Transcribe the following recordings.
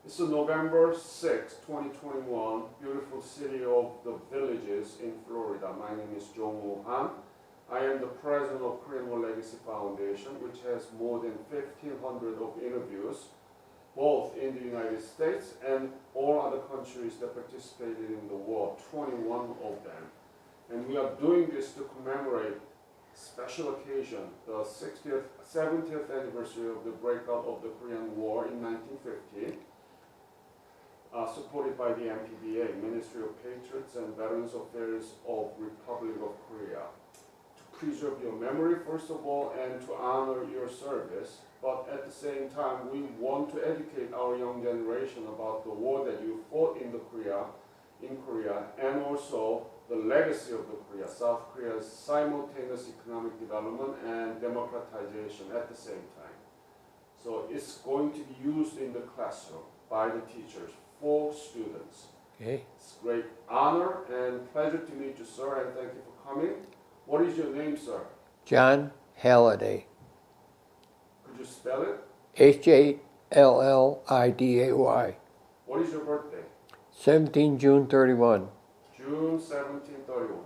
It's November 6, 2021, beautiful city of the Villages in Florida. My name is Jong-woo Han. I am the president of Korean War Legacy Foundation, which has more than 1,500 of interviews, both in the United States and all other countries that participated in the war, 21 of them. And we are doing this to commemorate special occasion, the 70th anniversary of the breakout of the Korean War in 1950. Supported by the MPBA, Ministry of Patriots and Veterans Affairs of Republic of Korea. To preserve your memory, first of all, and to honor your service, but at the same time, we want to educate our young generation about the war that you fought in Korea, and also the legacy of the Korea, South Korea's simultaneous economic development and democratization at the same time. So it's going to be used in the classroom by the teachers for students. Okay. It's a great honor and pleasure to meet you, sir, and thank you for coming. What is your name, sir? John Halliday. Could you spell it? Halliday. What is your birthday? 17 June 31. June 1731.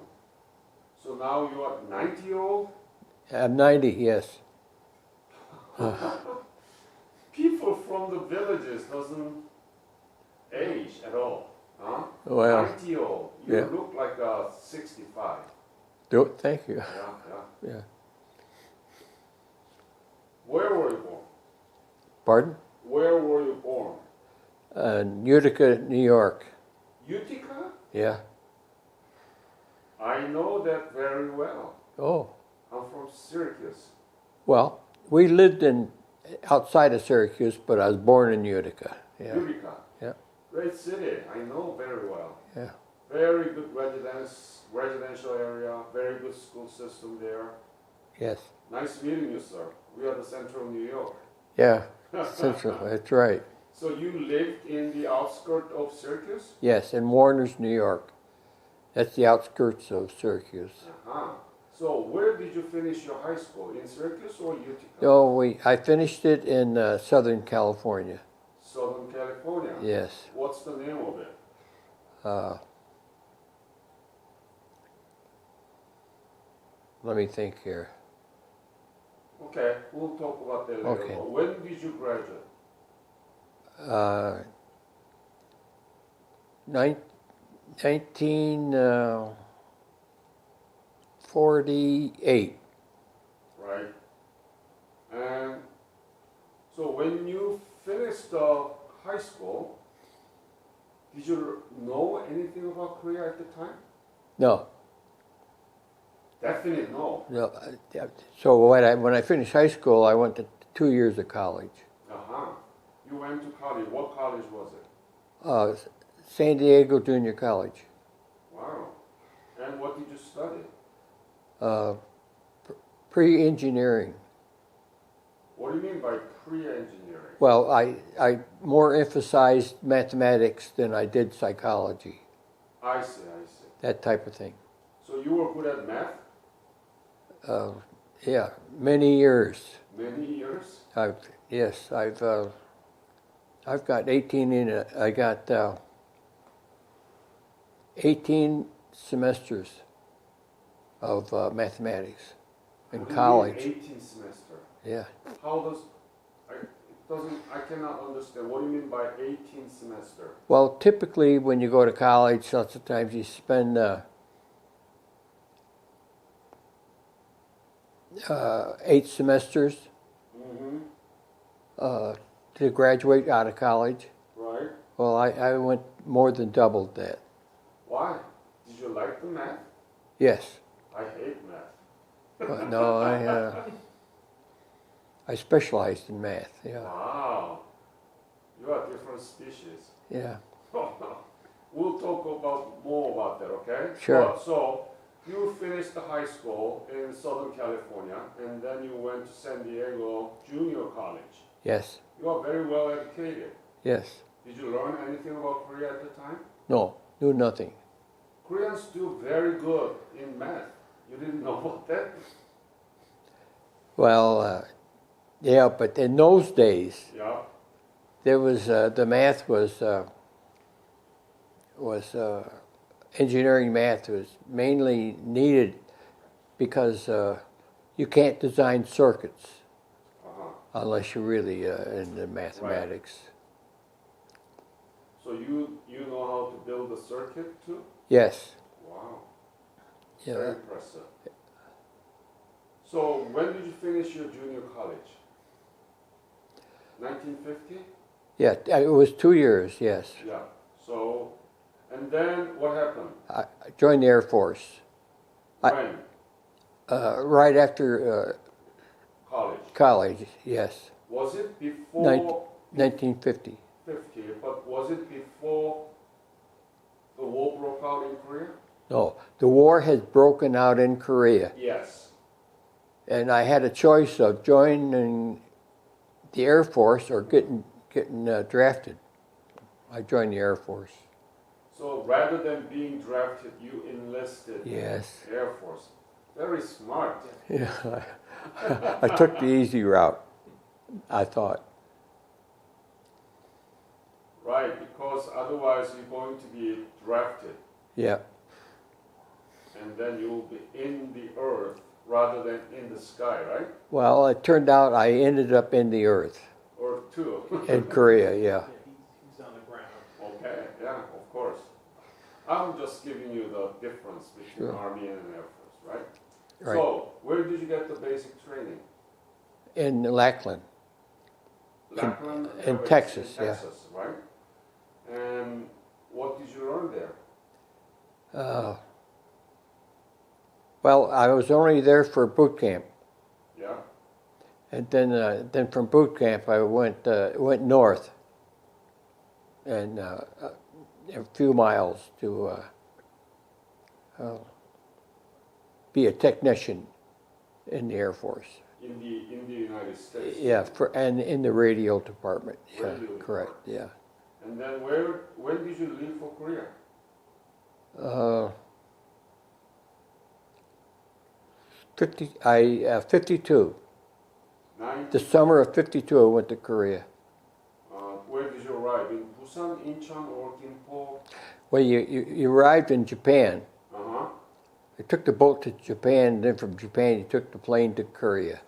So now you are 90-year-old? I'm 90, yes. People from the villages doesn't age at all. Huh? Well, 90-year-old. You yeah. look like 65. Thank you. Yeah. Yeah. Where were you born? Pardon? Where were you born? Utica, New York. Utica? Yeah. I know that very well. Oh. I'm from Syracuse. Well, we lived outside of Syracuse, but I was born in Utica. Yeah. Utica. Yeah. Great city. I know very well. Yeah. Very good residential area, very good school system there. Yes. Nice meeting you, sir. We are the central New York. Yeah. Central. That's right. So you lived in the outskirts of Syracuse? Yes, in Warners, New York. That's the outskirts of Syracuse. Uh-huh. So where did you finish your high school? In Syracuse or Utica? Oh, I finished it in Southern California. Southern California? Yes. What's the name of it? Let me think here. Okay, we'll talk about that later. Okay. When did you graduate? 1948. Right. And so when you finished high school, did you know anything about Korea at the time? No. Definitely no. No. So when I finished high school, I went to 2 years of college. Uh-huh. You went to college. What college was it? San Diego Junior College. Wow. And what did you study? Pre-engineering. What do you mean by pre-engineering? Well, I more emphasized mathematics than I did psychology. I see. That type of thing. So you were good at math? Yeah, many years. Many years? I've got 18 semesters of mathematics in college. 18 semester. Yeah. How does I cannot understand. What do you mean by 18 semester? Well, typically when you go to college, lots of times you spend 8 semesters to graduate out of college. Right. Well, I went more than doubled that. Why? Did you like the math? Yes. I hate math. No, I specialized in math. Yeah. Wow. You are a different species. Yeah. We'll talk more about that, okay? Sure. So you finished the high school in Southern California, and then you went to San Diego Junior College. Yes. You are very well educated. Yes. Did you learn anything about Korea at the time? No, knew nothing. Koreans do very good in math. You didn't know about that? Well, yeah, but in those days, Yeah. there was the math was engineering math was mainly needed because you can't design circuits unless you're really into mathematics. Right. So you know how to build a circuit too? Yes. Wow. Yeah. Very impressive. So when did you finish your junior college? 1950? Yeah, it was 2 years, yes. Yeah. So, and then what happened? I joined the Air Force. When? Right after College. college, yes. Was it before 1950. 50, but was it before the war broke out in Korea? No, the war had broken out in Korea. Yes. And I had a choice of joining the Air Force or getting drafted. I joined the Air Force. So rather than being drafted, you enlisted Yes. Air Force. Very smart. Yeah, I took the easy route, I thought. Right, because otherwise you're going to be drafted Yeah. and then you'll be in the earth rather than in the sky, right? Well, it turned out I ended up in the earth Or two. in Korea, yeah. Yeah, he's on the ground. Okay, yeah, of course. I'm just giving you the difference between Sure. Army and Air Force, right? Right. So, where did you get the basic training? In Lackland. Lackland in Air Base Texas, in yeah. Texas, right? And what did you learn there? Well, I was only there for boot camp. Yeah, And then from boot camp, I went north, and a few miles to be a technician in the Air Force. in the United States. Yeah, and in the radio department. Yeah, Radio correct. department. Yeah. And then when did you leave for Korea? 52. 19, The summer of 52, I went to Korea. where did you arrive? In Busan, Incheon, or Gimpo? Well, you arrived in Japan. Uh-huh. You took the boat to Japan, and then from Japan you took the plane to Korea.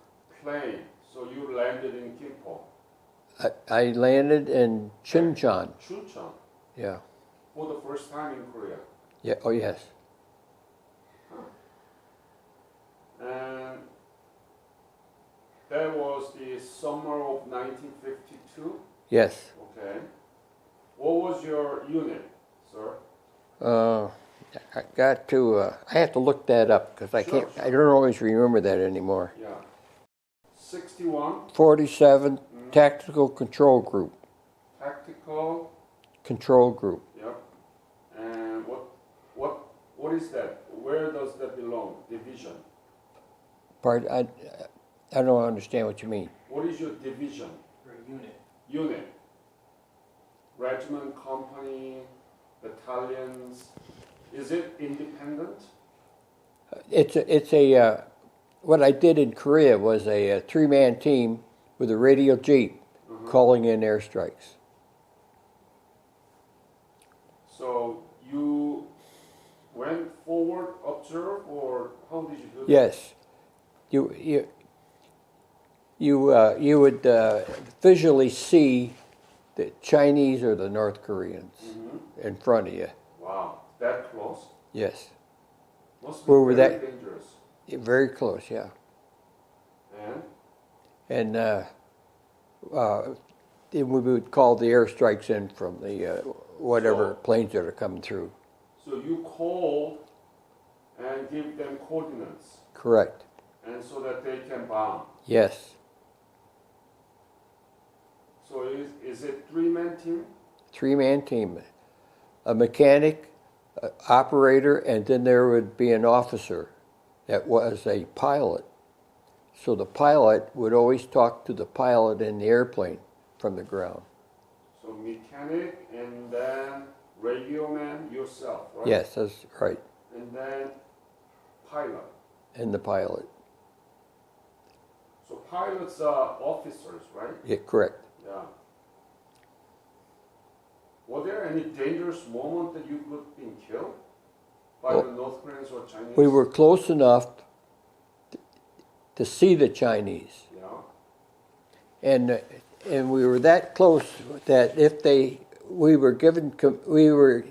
Plane. So you landed in Gimpo. I landed in Chuncheon. Chuncheon. Yeah. For the first time in Korea. Yeah. Oh, yes. And that was the summer of 1952. Yes. Okay. What was your unit, sir? I got to. I have to look that up because I Sure, can't. sure. I don't always remember that anymore. Yeah. 61. 47 Tactical Control Group. Tactical. Control Group. Yep. And what is that? Where does that belong? Division. Pardon, I don't understand what you mean. What is your division? For a unit. Unit. Regiment, company, battalions. Is it independent? It's a. What I did in Korea was a 3-man team with a radio jeep calling in airstrikes. So you went forward, observe, or how did you do that? Yes, you would visually see the Chinese or the North Koreans in front of you. Wow, that close? Yes, Must be Where were very that- dangerous. very close. Yeah, And and we would call the airstrikes in from the whatever So- planes that are coming through. so you call and give them coordinates, Correct. and so that they can bomb. Yes, So is it 3-man team? 3-man team, a mechanic, a operator, and then there would be an officer that was a pilot. So the pilot would always talk to the pilot in the airplane from the ground. So mechanic and then radio man yourself, right? Yes, that's right. And then pilot. And the pilot. So pilots are officers, right? Yeah, correct. Yeah. there any dangerous moment that you could have been killed by Well, the North Koreans or Chinese? We were close enough to see the Chinese. Yeah. And we were that close that if we were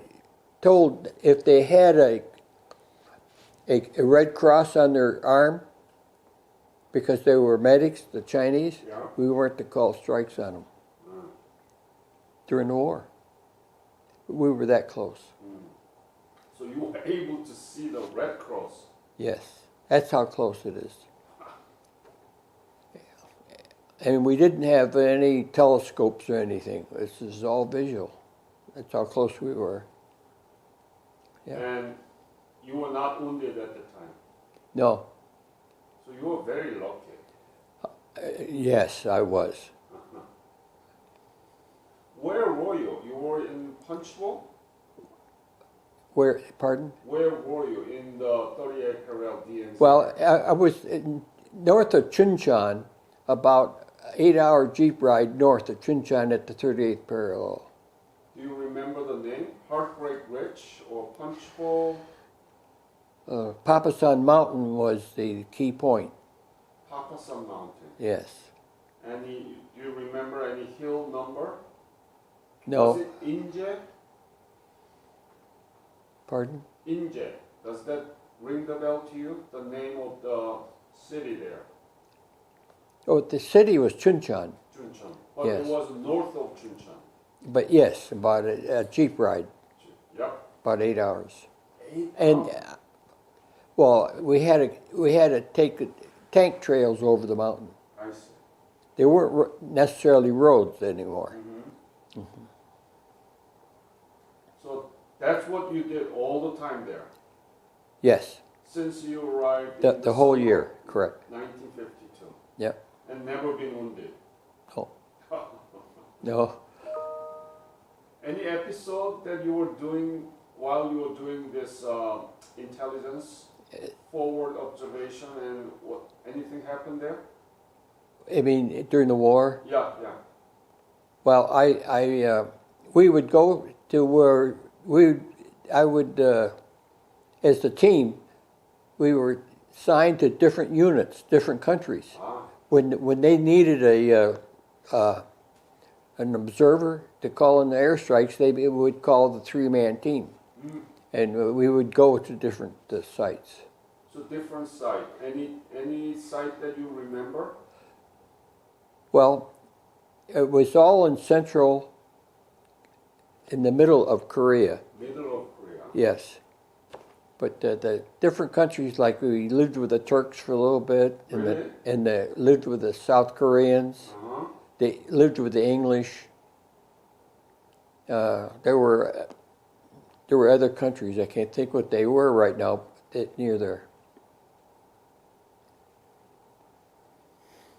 told if they had a red cross on their arm, because they were medics, the Chinese, Yeah. we weren't to call strikes on them during the war. We were that close. So you were able to see the Red Cross. Yes, that's how close it is. And we didn't have any telescopes or anything. This is all visual. That's how close we were. Yeah. And you were not wounded at the time. No. So you were very lucky. Yes, I was. Where were you? You were in Punchbowl? Where? Pardon? Where were you in the 38 Parallel DNC? Well, I was north of Chuncheon, about 8-hour Jeep ride north of Chuncheon at the 38th parallel. Do you remember the name? Heartbreak Ridge or Punchbowl? Papasan Mountain was the key point. Papasan Mountain. Yes. Do you remember any hill number? No. Was it Inje? Pardon? Inje. Does that ring the bell to you? The name of the city there? Oh, the city was Chuncheon. Chuncheon. But Yes. it was north of Chuncheon. But yes, about a Jeep ride, Yep. about 8 hours. 8 And hours. well, we had to take tank trails over the mountain. I see. They weren't necessarily roads anymore. So that's what you did all the time there? Yes, Since you arrived in the whole summer year, correct. 1952. Yep. And never been wounded? No. No. Any episode that you were doing while you were doing this intelligence forward observation, and anything happened there? I mean, during the war. Yeah. Well, we would go to where I would, as the team, we were assigned to different units, different countries. When they needed an observer to call in the airstrikes, they would call the 3-man team, and we would go to different sites. So different site. Any site that you remember? Well, it was all in the middle of Korea. Middle of Korea. Yes. But the different countries, like we lived with the Turks for a little bit, Really? and lived with the South Koreans. They lived with the English. There were other countries. I can't think what they were right now near there.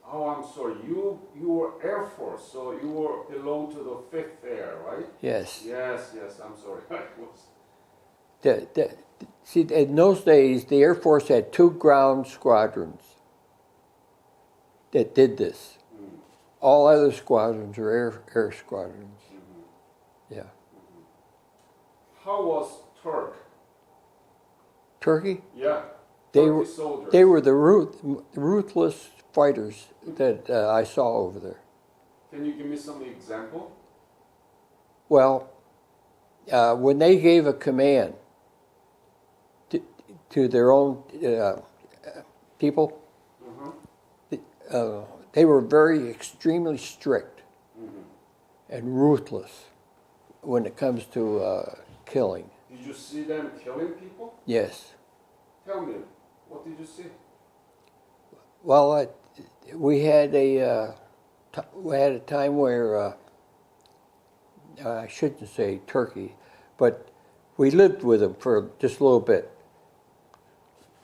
Oh, I'm sorry. You were Air Force, so you belonged to the 5th Air, right? Yes. Yes. I'm sorry. See, in those days, the Air Force had 2 ground squadrons that did this. All other squadrons are air squadrons. Yeah. How was Turkey? Yeah. They Turkey were soldiers. they were the ruthless fighters that I saw over there. Can you give me some example? Well, when they gave a command to their own people, they were very extremely strict and ruthless when it comes to killing. Did you see them killing people? Yes. Tell me, what did you see? Well, we had a time where I shouldn't say Turkey, but we lived with them for just a little bit.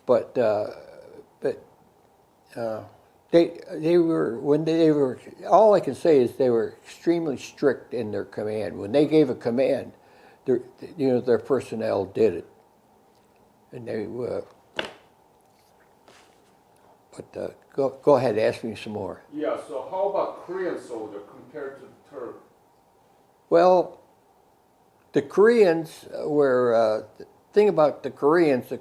But they were all I can say is they were extremely strict in their command. When they gave a command, their personnel did it, and they But go ahead, ask me some more. Yeah. So how about Korean soldier compared to the Turk? Well, The Koreans were, the thing about the Koreans,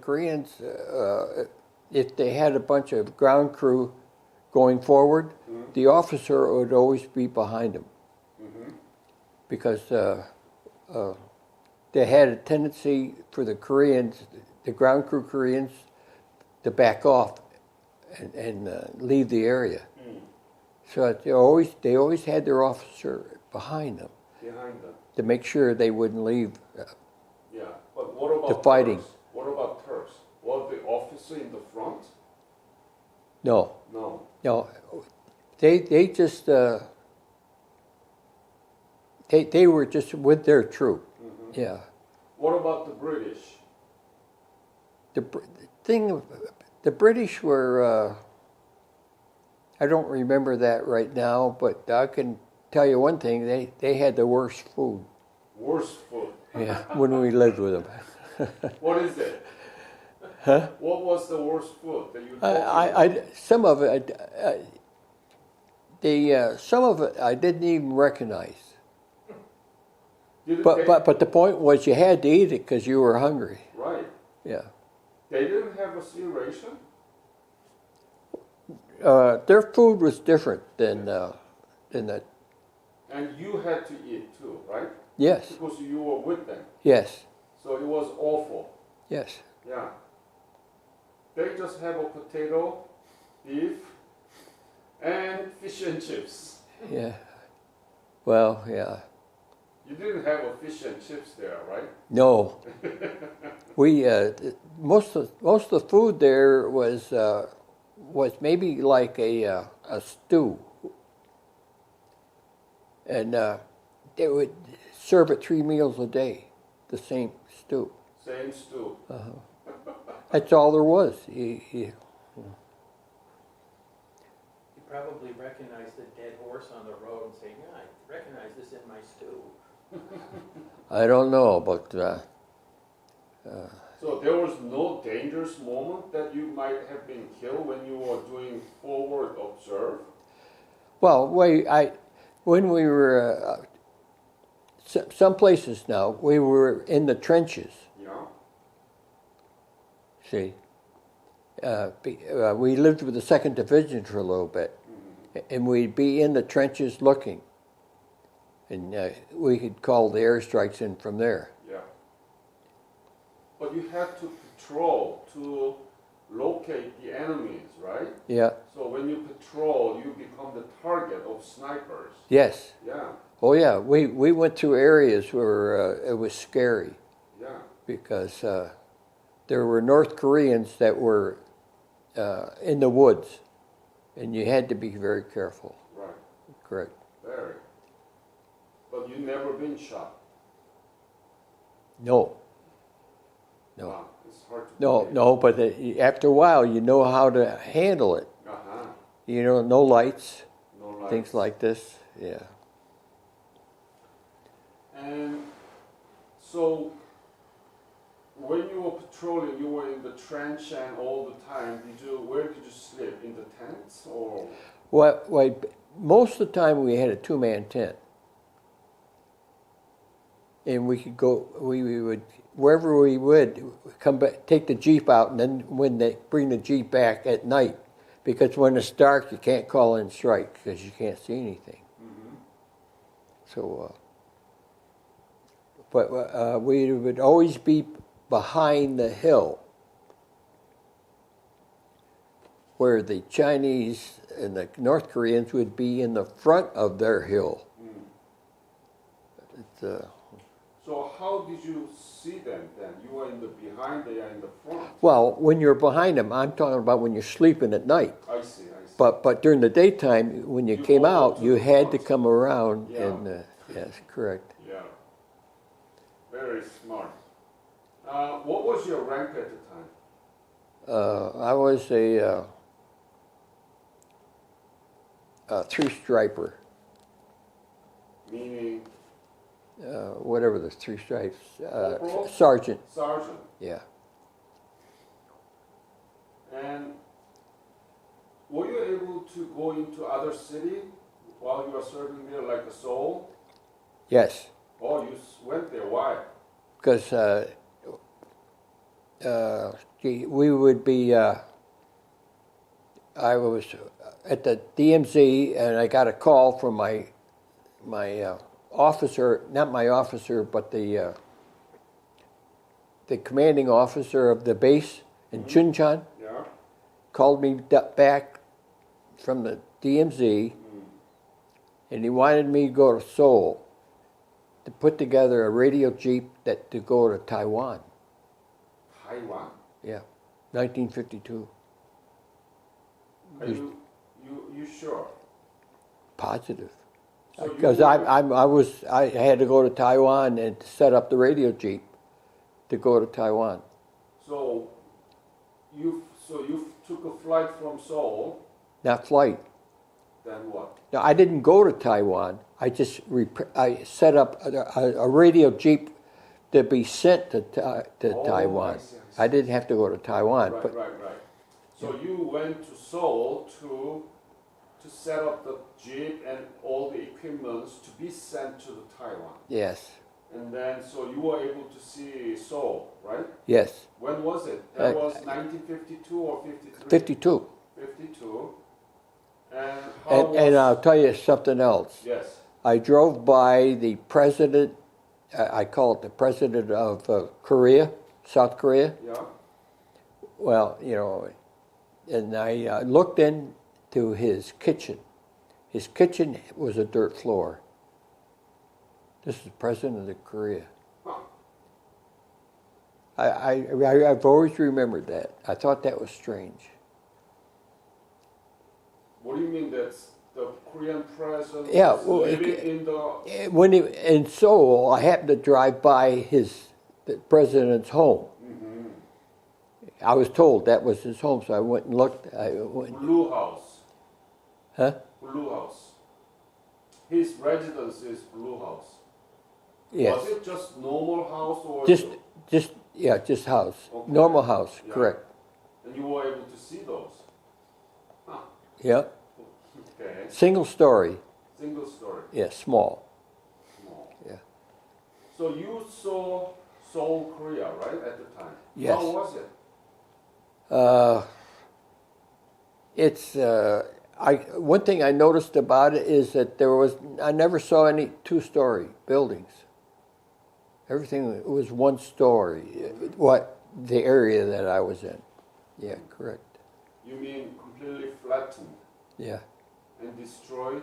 if they had a bunch of ground crew going forward, the officer would always be behind them. Because they had a tendency for the Koreans, the ground crew Koreans, to back off and leave the area. So they always had their officer behind them. Behind them. To make sure they wouldn't leave. Yeah, but what about The fighting. Turks? What about Turks? Was the officer in the front? No, No. no, they just they were just with their troop. Yeah. What about the British? The thing, the British were. I don't remember that right now, but I can tell you one thing: they had the worst food. Worst food. Yeah, when we lived with them. What is it? Huh? What was the worst food that you? Some of it, some of it I didn't even recognize. But the point was you had to eat it because you were hungry. Right. Yeah. They didn't have a sea ration. Their food was different than the. And you had to eat too, right? Yes. Because you were with them. Yes. So it was awful. Yes. Yeah. They just have a potato, beef, and fish and chips. Yeah. Well, yeah. You didn't have a fish and chips there, right? No. We most of the food there was maybe like a stew, and they would serve it 3 meals a day, the same stew. Same stew. That's all there was. You probably recognized the dead horse on the road and say, yeah, I recognize this in my stew. I don't know, but So there was no dangerous moment that you might have been killed when you were doing forward observe? well, when we were some places now, we were in the trenches. Yeah. See, we lived with the 2nd Division for a little bit, and we'd be in the trenches looking, and we could call the airstrikes in from there. Yeah. But you had to patrol to locate the enemies, right? Yeah. So when you patrol, you become the target of snipers. Yes. Yeah. Oh yeah. We went through areas where it was scary Yeah. because there were North Koreans that were in the woods, and you had to be very careful. Right. Correct. Very. But you never been shot. No. No. Wow. It's hard to No. believe. No. But after a while, you know how to handle it. Uh-huh. You know, no lights, No lights. things like this. Yeah. And so when you were patrolling, you were in the trench and all the time. Where did you sleep? In the tents or? Well, most of the time we had a 2-man tent. And we could go, we would, wherever we would, come back, take the Jeep out, and then when they bring the Jeep back at night, because when it's dark, you can't call in strike because you can't see anything. So, but we would always be behind the hill where the Chinese and the North Koreans would be in the front of their hill. So how did you see them then? You were in the behind, they are in the front. Well, when you're behind them, I'm talking about when you're sleeping at night. I see. But during the daytime, when you You came go out, to you the had to front. come around Yeah. and, yes, correct. Yeah. Very smart. What was your rank at the time? I was a 3-striper, Meaning whatever the 3 stripes, Corporal? sergeant, sergeant. yeah. And were you able to go into other city while you were serving there, like a Seoul? Yes, Oh, you went there. Why? Because we would be. I was at the DMZ, and I got a call from my officer, not my officer, but the commanding officer of the base in Chuncheon, Yeah. called me back from the DMZ, and he wanted me to go to Seoul to put together a radio jeep to go to Taiwan. Taiwan. Yeah, 1952. Are you sure? Positive. So you Because were- I had to go to Taiwan and set up the radio jeep to go to Taiwan. So you took a flight from Seoul. Not flight. Then what? Now I didn't go to Taiwan. I just I set up a radio jeep to be sent to Oh, Taiwan. I see. I didn't have to go to Taiwan. Right, But right. So you went to Seoul to set up the jeep and all the equipments to be sent to the Taiwan. yes, And then so you were able to see Seoul, right? yes, When was it? That was 1952 or 53? 52. 52. And how And was... I'll tell you something else. Yes. I drove by the president. I call it the president of Korea, South Korea. Yeah. Well, and I looked into his kitchen. His kitchen was a dirt floor. This is the president of Korea. Huh. I've always remembered that. I thought that was strange. What do you mean that's the Korean president Yeah, was well, living in the... When in Seoul, I happened to drive by the president's home. Mhm. I was told that was his home, so I went and looked. Blue House. Huh? Blue House. His residence is Blue House. Yes. Was it just normal house or... Just house. Okay. Normal house, Yeah. correct. And you were able to see those? Huh. Yeah. Okay. Single story. Single story. Yeah, small. Small. Yeah. So you saw Seoul, Korea, right, at the time? Yes. How was it? It's one thing I noticed about it is that I never saw any two-story buildings. Everything was one story. The area that I was in. Yeah, correct. You mean completely flattened Yeah. and destroyed?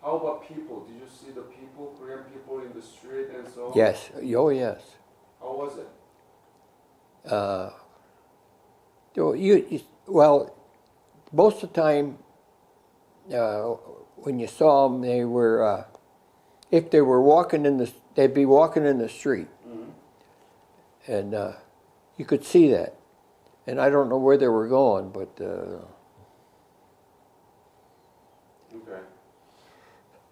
How about people? Did you see the people, Korean people in the street and so on? Yes. Oh, yes. How was it? Well, most of the time, when you saw them, they were, if they were they'd be walking in the street, and you could see that. And I don't know where they were going, but Okay.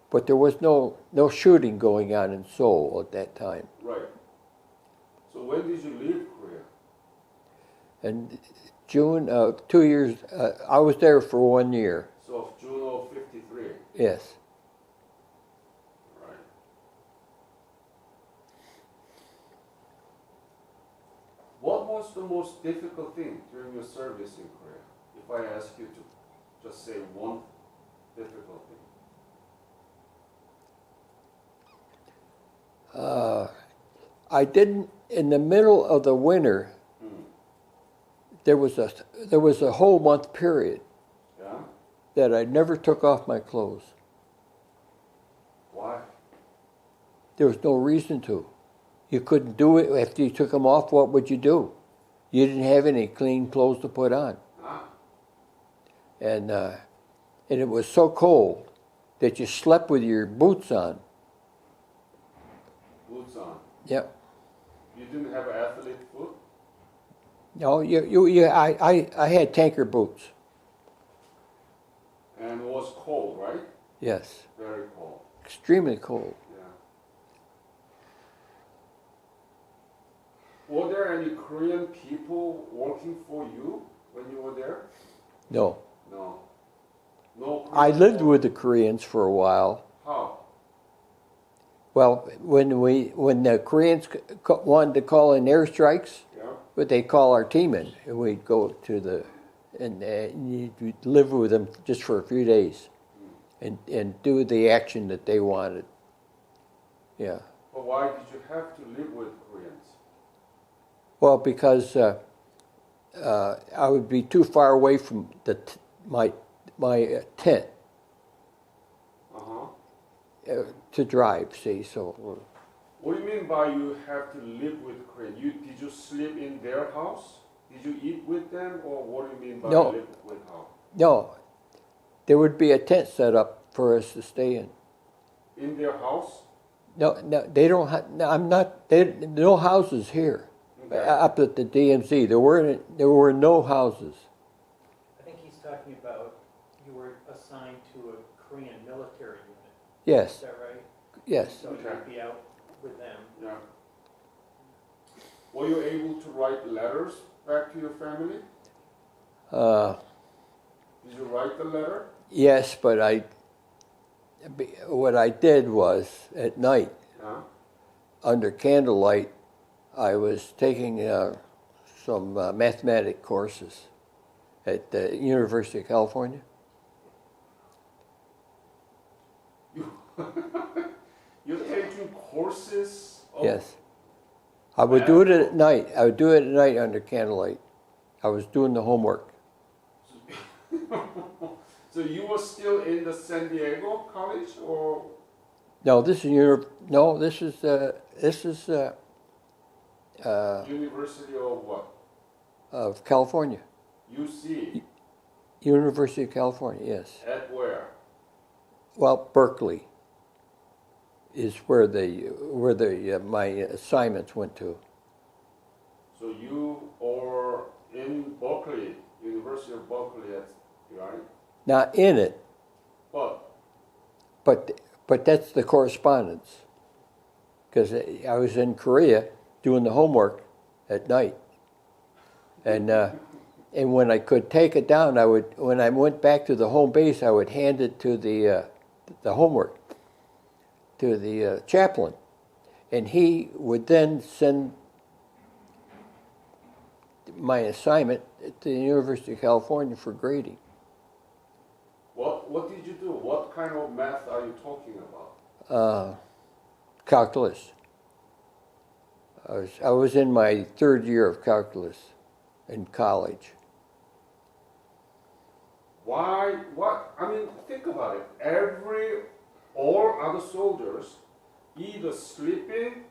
but there was no shooting going on in Seoul at that time. Right. So when did you leave Korea? And June, 2 years, I was there for 1 year. So June of 53. Yes. Right. What was the most difficult thing during your service in Korea? If I ask you to just say one difficult thing. I didn't, in the middle of the winter, there was a whole month period Yeah? that I never took off my clothes. Why? There was no reason to. You couldn't do it. After you took them off, what would you do? You didn't have any clean clothes to put on. Ah, And it was so cold that you slept with your boots on. boots on. Yep. You didn't have athlete foot? No, I had tanker boots. And it was cold, right? Yes. Very cold. Extremely cold. Yeah. Were there any Korean people working for you when you were there? No. No. No. I Korean lived people? with the Koreans for a while. How? Well, when the Koreans wanted to call in airstrikes, Yeah. but they call our team in, and we'd go to and you'd live with them just for a few days, and do the action that they wanted. Yeah. But why did you have to live with Koreans? Well, because I would be too far away from my tent Uh-huh. to drive. See, so What do you mean by you have to live with Koreans? Did you sleep in their house? Did you eat with them, or what do you mean by No. live with how? no, there would be a tent set up for us to stay in. In their house? No, they don't have. No, I'm not. No houses here. Okay. Up at the DMZ, there were no houses. I think he's talking about you were assigned to a Korean military unit. Is Yes, that right? yes. So Okay. you'd be out with them. Yeah. Were you able to write letters back to your family? Did you write the letter? Yes, but what I did was at night Yeah. under candlelight, I was taking some mathematic courses at the University of California. You're taking courses of Yes, I would do it at night. I would do it at night under candlelight. I was doing the homework. So you were still in the San Diego college, or No, this is University of what? of California, UC. University of California. Yes. At where? Well, Berkeley is where my assignments went to. So you are in Berkeley, University of Berkeley, right? Not in it, But but that's the correspondence. Because I was in Korea doing the homework at night, and when I could take it down, when I went back to the home base, I would hand it to the homework to the chaplain, and he would then send my assignment to the University of California for grading. what did you do? What kind of math are you talking about? Calculus. I was in my third year of calculus in college. Why? What? I mean, think about it. All other soldiers either sleeping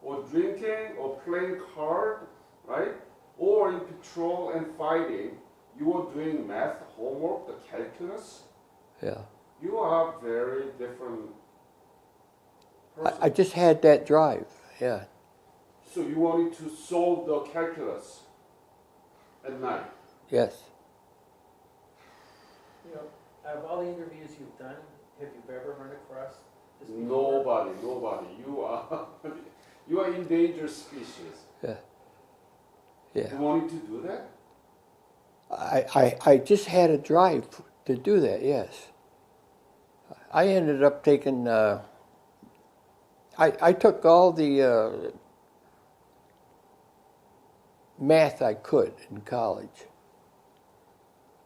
or drinking or playing card, right? Or in patrol and fighting, you are doing math homework, the calculus. Yeah. You are very different person. I just had that drive. Yeah. So you wanted to solve the calculus at night. Yes. You know, out of all the interviews you've done, have you ever run across this before? Nobody. You are endangered species. Yeah. Yeah. You wanted to do that? I just had a drive to do that. Yes. I ended up taking. I took all the math I could in college.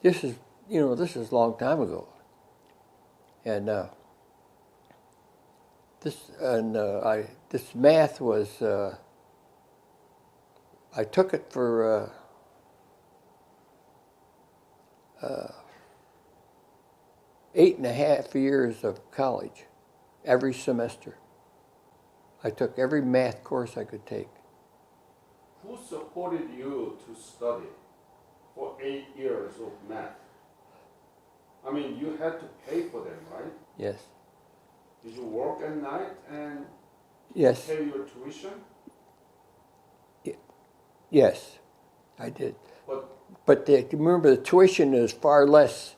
This is a long time ago, and this math was. I took it for 8.5 years of college, every semester. I took every math course I could take. Who supported you to study for 8 years of math? I mean, you had to pay for them, right? Yes. Did you work at night and Yes. pay your tuition? Yes, I did. But But remember, the tuition is far less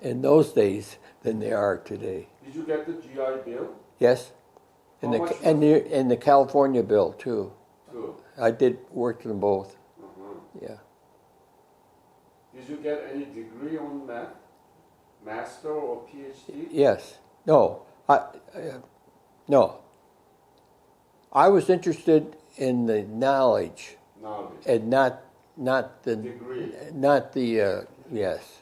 in those days than they are today. did you get the GI Bill Yes, and How much the California bill too. too? I did work them both. Uh-huh. Yeah. Did you get any degree on math? Master or PhD? Yes. No. No. I was interested in the knowledge Knowledge. and not the Degree. yes.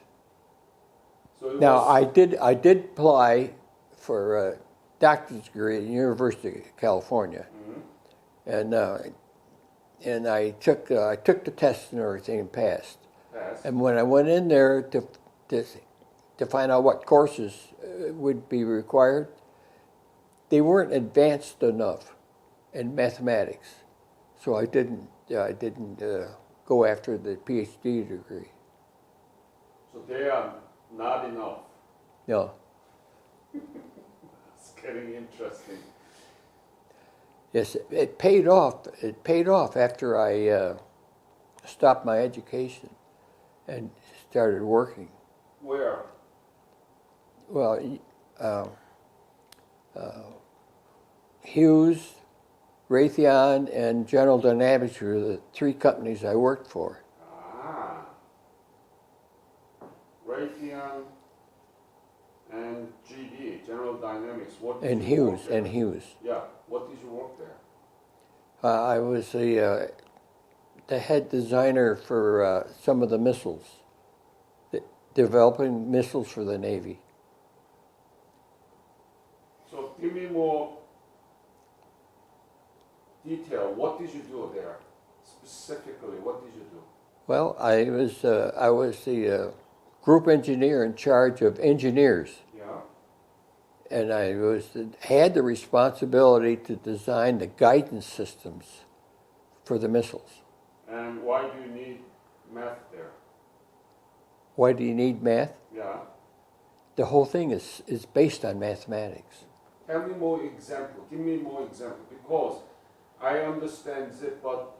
So it Now was, I did apply for a doctorate degree at the University of California, and I took the test and everything and passed. pass. And when I went in there to find out what courses would be required, they weren't advanced enough in mathematics, so I didn't go after the PhD degree. So they are not enough. No. It's getting interesting. Yes, it paid off. It paid off after I stopped my education and started working. Where? Well, Hughes, Raytheon, and General Dynamics were the three companies I worked for. Ah. Raytheon and GD, General Dynamics. What did And you Hughes, work there? and Hughes. Yeah. What did you work there? I was the head designer for some of the missiles, developing missiles for the Navy. So give me more detail. What did you do there? Specifically, what did you do? Well, I was the group engineer in charge of engineers, Yeah. and I had the responsibility to design the guidance systems for the missiles. And why do you need math there? Why do you need math? Yeah. The whole thing is based on mathematics. Tell me more example. Give me more example because I understand it, but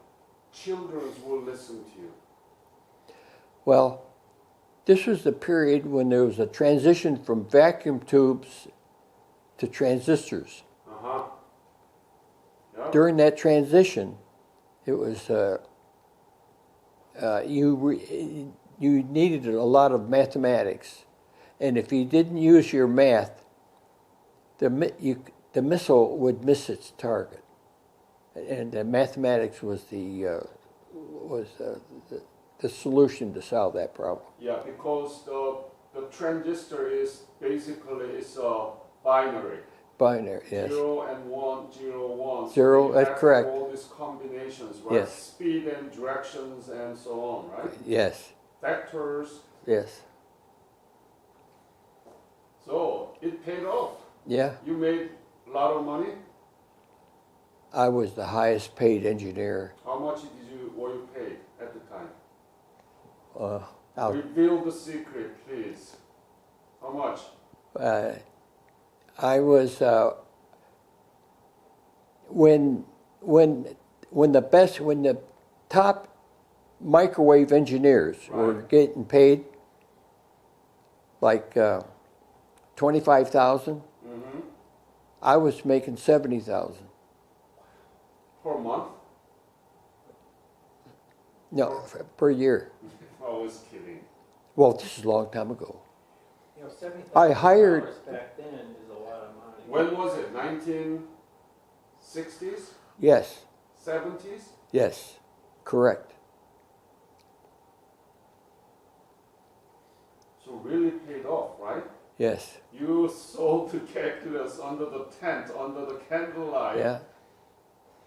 children will listen to you. Well, this was the period when there was a transition from vacuum tubes to transistors. Uh-huh. Yeah. During that transition, it was you needed a lot of mathematics, and if you didn't use your math, the missile would miss its target, and the mathematics was the solution to solve that problem. Yeah, because the transistor is basically binary. Binary, yes. 0 and 1, 0, 1. Zero, So you that's have correct. all these combinations, right? Yes. Speed and directions and so on, right? Yes, Vectors. yes. So it paid off. Yeah, You made a lot of money. I was the highest paid engineer. How much were you paid at the time? Out, Reveal the secret, please. How much? I was when the top microwave engineers were Right. getting paid like 25,000. Mm-hmm. I was making 70,000. Per month? No, per year. I was kidding. Well, this is a long time ago. You know, I hired- $70,000 back then is a lot of money. When was it? 1960s? Yes, 70s? yes, correct. So really paid off, right? Yes, You sold the calculus under the tent, under the candlelight, yeah,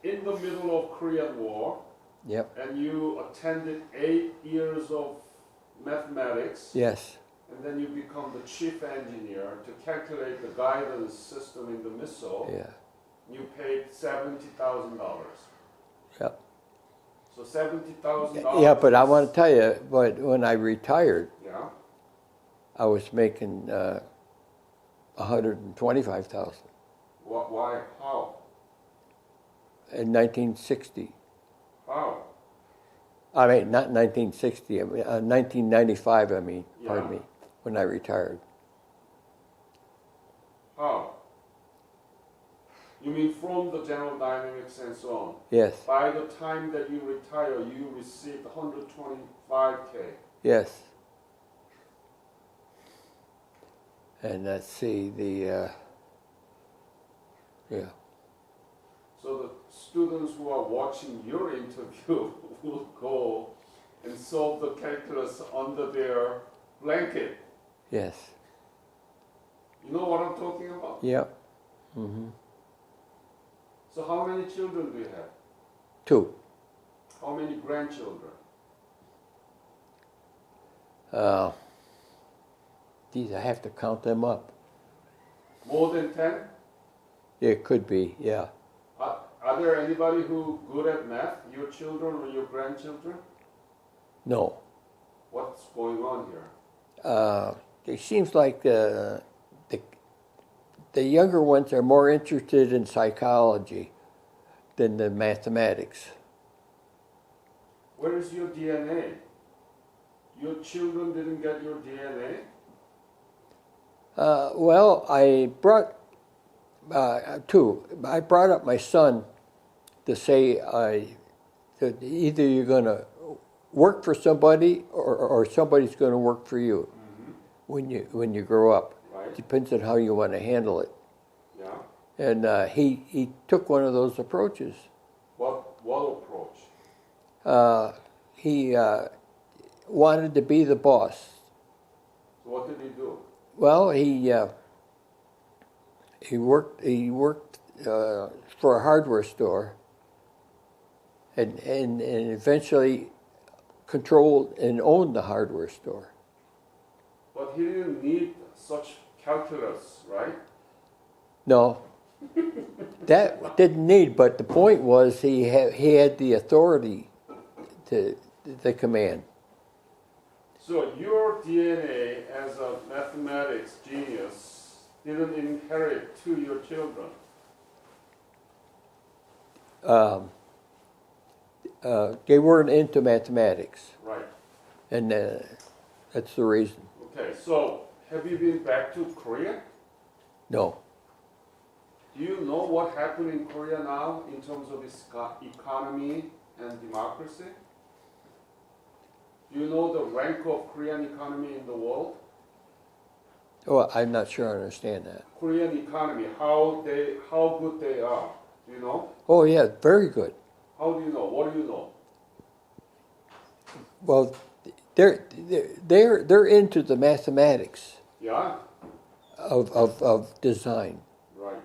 in the middle of Korean War, yep, and you attended 8 years of mathematics, yes, and then you become the chief engineer to calculate the guidance system in the missile. yeah, You paid $70,000. yep. So $70,000. Yeah, but I want to tell you, but when I retired, Yeah. I was making 125,000 Why? How? in 1960. How? I mean, not 1960. I mean, 1995. I mean, pardon Yeah. me, when I retired. How? You mean from the General Dynamics and so on? Yes, By the time that you retire, you received 125K. yes. And let's see the yeah. So the students who are watching your interview will go and solve the calculus under their blanket. Yes. You know what I'm talking about? Yep. Mm-hmm. So how many children do you have? 2. How many grandchildren? Geez, I have to count them up. More than 10? It could be, yeah. Are there anybody who good at math? Your children or your grandchildren? No. What's going on here? It seems like the younger ones are more interested in psychology than the mathematics. Where is your DNA? Your children didn't get your DNA? Well, I brought 2. I brought up my son to say that either you're going to work for somebody or somebody's going to work for you when you grow up. Right. Depends on how you want to handle it. Yeah. And he took one of those approaches. What approach? He wanted to be the boss. So what did he do? Well, he worked for a hardware store, and eventually controlled and owned the hardware store. But he didn't need such calculus, right? No, that didn't need. But the point was he had the authority to the command. So your DNA as a mathematics genius didn't inherit to your children. They weren't into mathematics, Right. and that's the reason. Okay, so have you been back to Korea? No. Do you know what happened in Korea now in terms of its economy and democracy? Do you know the rank of Korean economy in the world? Well, I'm not sure I understand that. Korean economy, how good they are. Do you know? Oh yeah, very good. How do you know? What do you know? Well, they're into the mathematics Yeah? of design. Right.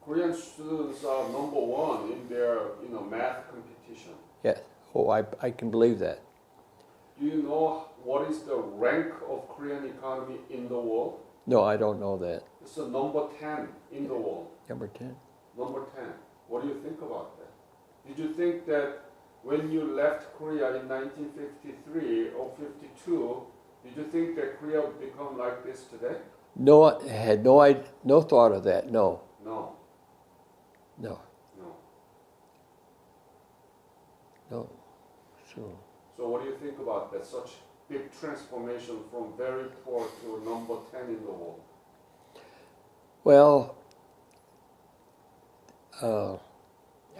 Korean students are number 1 in their math competition. Yes. Oh, I can believe that. Do you know what is the rank of Korean economy in the world? No, I don't know that. It's the number 10 in the world. Number 10. Number 10. What do you think about that? Did you think that when you left Korea in 1953 or 52, did you think that Korea would become like this today? No, I had no thought of that. No. No. No. No. No. So what do you think about that? Such big transformation from very poor to number 10 in the world. Well,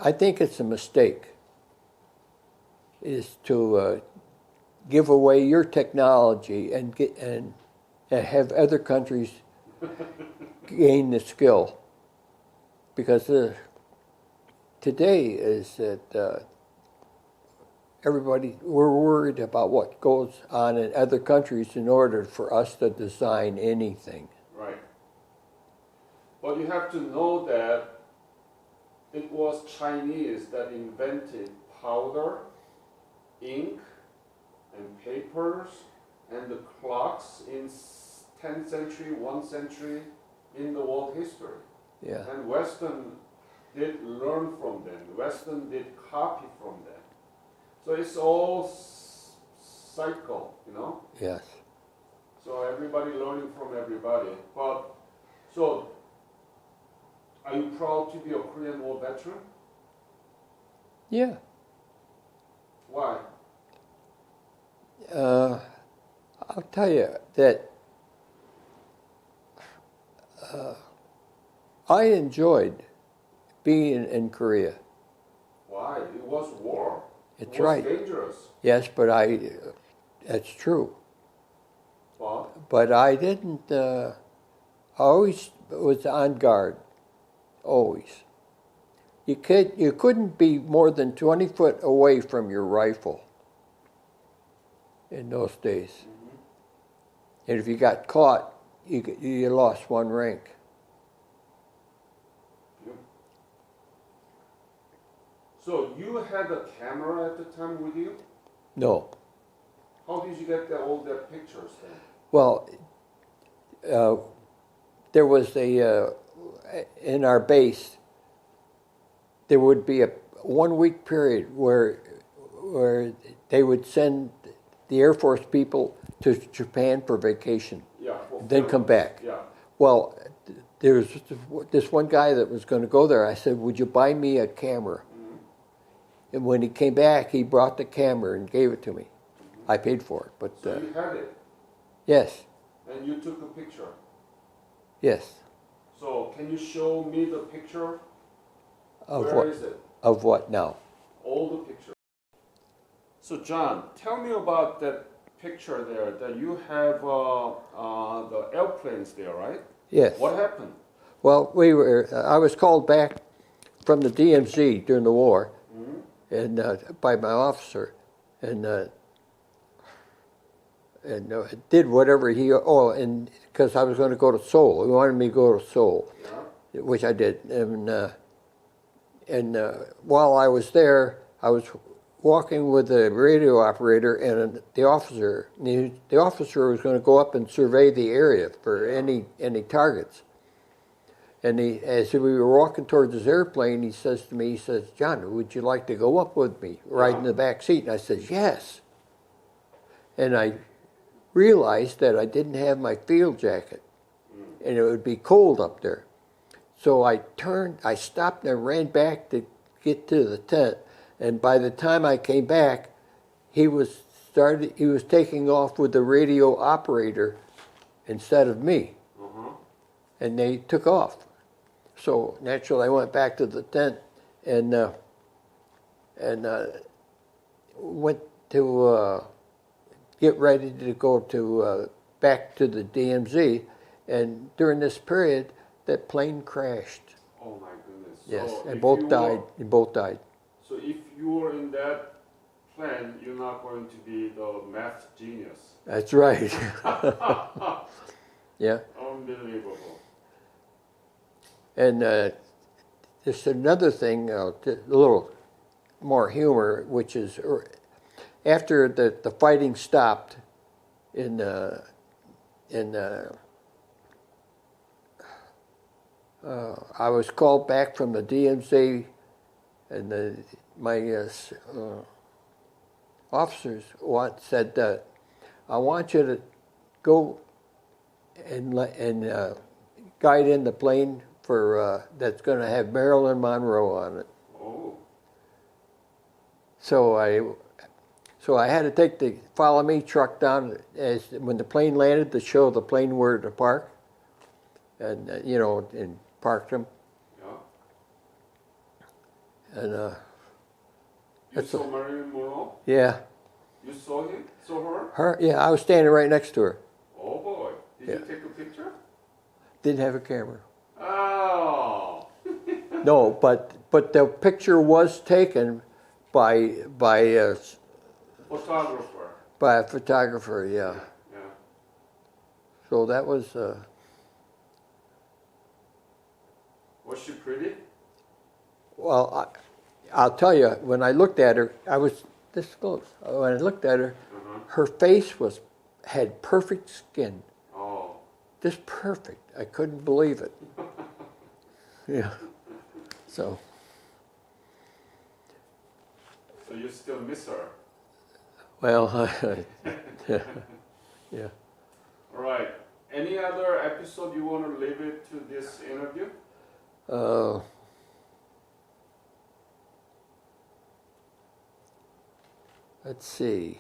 I think it's a mistake is to give away your technology and have other countries gain the skill, because today is that we're worried about what goes on in other countries in order for us to design anything. Right. But you have to know that it was Chinese that invented powder, ink, and papers, and the clocks in 10th century, 1st century in the world history. Yeah. And Western did learn from them. Western did copy from them. So it's all cycle, Yes. So everybody learning from everybody. But so, are you proud to be a Korean War veteran? Yeah. Why? I'll tell you that I enjoyed being in Korea. Why? It was war. It's it was right. dangerous. Yes, but that's true. But I didn't, I always was on guard. Always. You couldn't be more than 20 foot away from your rifle in those days. And if you got caught, you lost one rank. Yep. So you had a camera at the time with you? No. How did you get all the pictures then? Well, there was in our base, there would be a 1 week period where they would send the Air Force people to Japan for vacation, Yeah. then come back. Yeah. Well, there was this one guy that was going to go there. I said, would you buy me a camera? And when he came back, he brought the camera and gave it to me. I paid for it, but So you had it, yes, and you took a picture. yes. So can you show me the picture? Of Where what? is it? Of what now? All the pictures. So John, tell me about that picture there that you have the airplanes there, right? Yes. What happened? Well, I was called back from the DMZ during the war, and by my officer, and did whatever and because I was going to go to Seoul. He wanted me to go to Seoul, Yeah. which I did. And while I was there, I was walking with the radio operator and the officer. The officer was going to go up and survey the area for any targets. And as we were walking towards his airplane, he says to me, he says, John, would you like to go up with me, ride in the back seat? And I said, yes. And I realized that I didn't have my field jacket, and it would be cold up there. So I stopped and I ran back to get to the tent. And by the time I came back, he was taking off with the radio operator instead of me. And they took off. So naturally I went back to the tent and went to get ready to go to back to the DMZ. And during this period, that plane crashed. Oh my goodness. Yes, So and if both you died. were- And both died. So if you were in that plane, you're not going to be the math genius. That's right. Yeah. Unbelievable. And there's another thing, a little more humor, which is after the fighting stopped I was called back from the DMZ, and my officers said that I want you to go and guide in the plane for that's going to have Marilyn Monroe on it. Oh. So I had to take the follow me truck down when the plane landed to show the plane where to park, and and parked them. Yeah. And You saw Marilyn Monroe? yeah, You saw him? Saw her? her. Yeah, I was standing right next to her. Oh boy. Did Yeah. you take a picture? Didn't have a camera. Oh. No, but the picture was taken by a Photographer. photographer. Yeah. Yeah. So that was. Was she pretty? Well, I'll tell you, when I looked at her, I was this close. When I looked at her, her face had perfect skin. Oh. Just perfect. I couldn't believe it. Yeah. So. So you still miss her? Well, yeah. Yeah. All right. Any other episode you want to leave it to this interview? Let's see.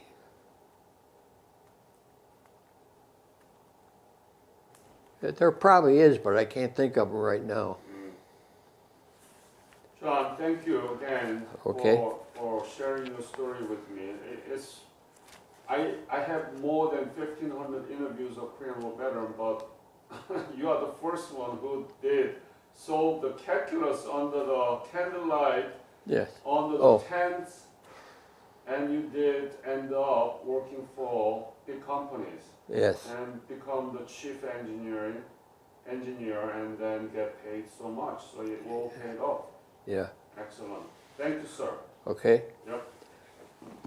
There probably is, but I can't think of them right now. John, thank you again for sharing your story with me. I have more than 1,500 interviews of Korean War veteran, but you are the first one who did So the calculus under the candlelight, Yes. under the Oh. tents, and you did end up working for big companies Yes. and become the chief engineer, and then get paid so much. So it all paid off. Yeah. Excellent. Thank you, sir. Okay. Yep.